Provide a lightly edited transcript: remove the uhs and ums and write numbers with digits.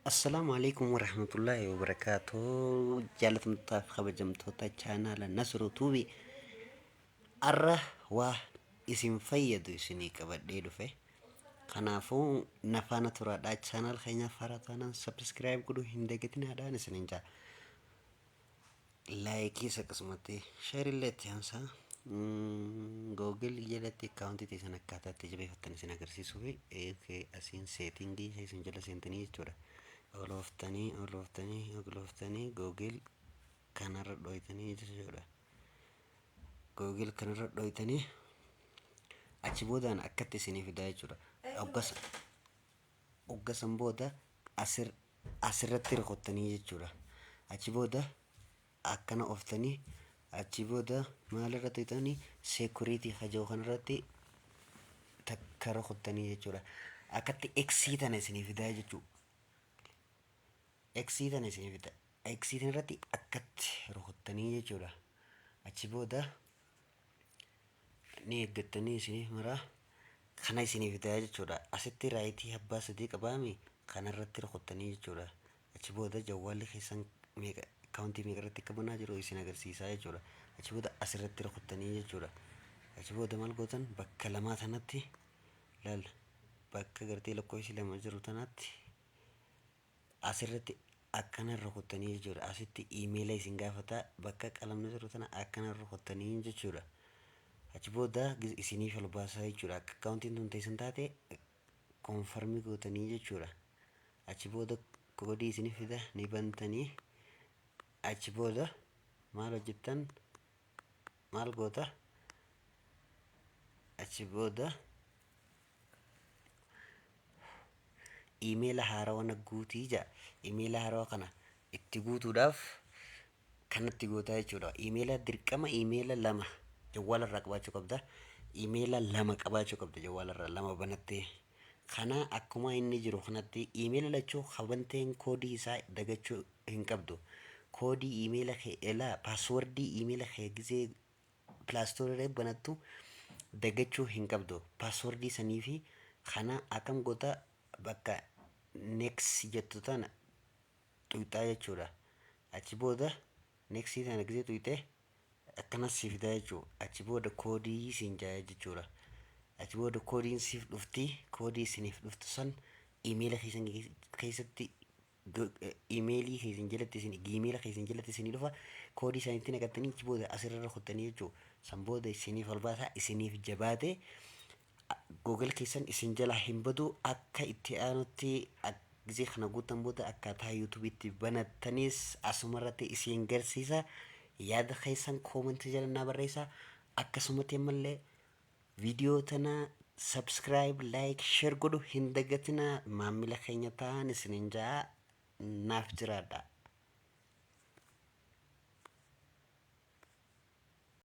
السلام عليكم ورحمة الله وبركاته. جالت مطاف خبجمتوتا channel النصر توبي أره و اسم فيد سني كبدي دفه خنافو نفانا ترى دا channel خينا فراتانا سبسكرايب كدو هندقتنا دا نسننجا لايكي سكسمتي شير اللي تيانسا جوجل جلتي كاونتي تيسنا كاتا تجري فتني سنا كرسيسو في اسين سيتنجي هي سنجلا سنتني تورا oloftanii googil kanarra dhoytanii jechuudha. Googil kanarra dhoytanii achi boodaan akkatti isinii fidaa jechuudha. Oggasan booda asirratti rukuttanii jechuudha. Achi booda akkana oftanii achi booda maalirra dhoytanii seekuriitii hajoo kanarratti takka rukuttanii jechuudha. Akkatti eksii tana isinii fidaa jechuudha. Eksiitan isinii fida. Eksiitan irratti akkatti rukuttanii jechuudha. Achi booda ni eeggattanii isiniif maraa kana isinii fidaa jechuudha. Asitti raayitii abbaa sadii qabaami kanarratti rukuttanii jechuudha. Achi booda jawwaalli keessan meeqa kaawuntii meeqa irratti akka banaa jiru isin agarsiisaa jechuudha. Achi booda asirratti rukuttanii jechuudha. Achi booda maal gootan bakka lamaa tanatti laal bakka gartee lakkoofsi lama jiru tanatti asirratti akkana rukuttanii jechuudha. Asitti iimeela isin gaafata bakka qalamni jiru tana akkana rukuttanii jechuudha. Achi booda isiniif ol baasaa jechuudha. Akka akaawuntiin tun teessan taate koonfarmii gootanii jechuudha. Achi booda koodii isiniif fida ni bantanii achi booda maal hojjettan maal goota achi booda iimeela haarawaa nagguutii jaa iimeela haarawaa kana itti guutuudhaaf kanatti gootaa jechuudha. Iimeela dirqama iimeela lama jawwaalarraa qabaachuu qabda. Iimeela lama qabaachuu qabda jawwaalarraa lama banattee kana akkuma inni jiru kanatti iimeela lachuu qabanteen koodii isaa dagachuu hin qabdu. Koodii iimeela keelaa paaswordii iimeela kee gisee pilaastooree banattu dagachuu hin qabdu. Paaswordii sanii fi kana akkam goota bakka next jettu tana tuyxaa jechuudha. Achi booda next tana gisee tuyxee akkanas siif fidaa jechuudha. Achi booda koodii siin jaa jechuudha. Achi booda koodiin siif dhufti koodii isiniif dhuftu san iimeela keessan keessatti iimeelii keessan jalatti isin iimeela keessan jalatti isinii dhufa koodii isaaniitti naqattanii achi booda asirra rukuttanii jechuudha. San booda isiniif ol baasaa isiniif jabaate Google keessan isin jala hin badu akka itti aanutti gisee kana guutan booda akkaataa yuutuubiitti banattanis asumarratti isin garsiisa. Yaada keessan koomentii jala naa barreessaa. Akkasumatti ammallee viidiyoo tana subscribe like share godhu hin dagatinaa. Maamila keenya ta'an isinin jaa naaf jiraadha.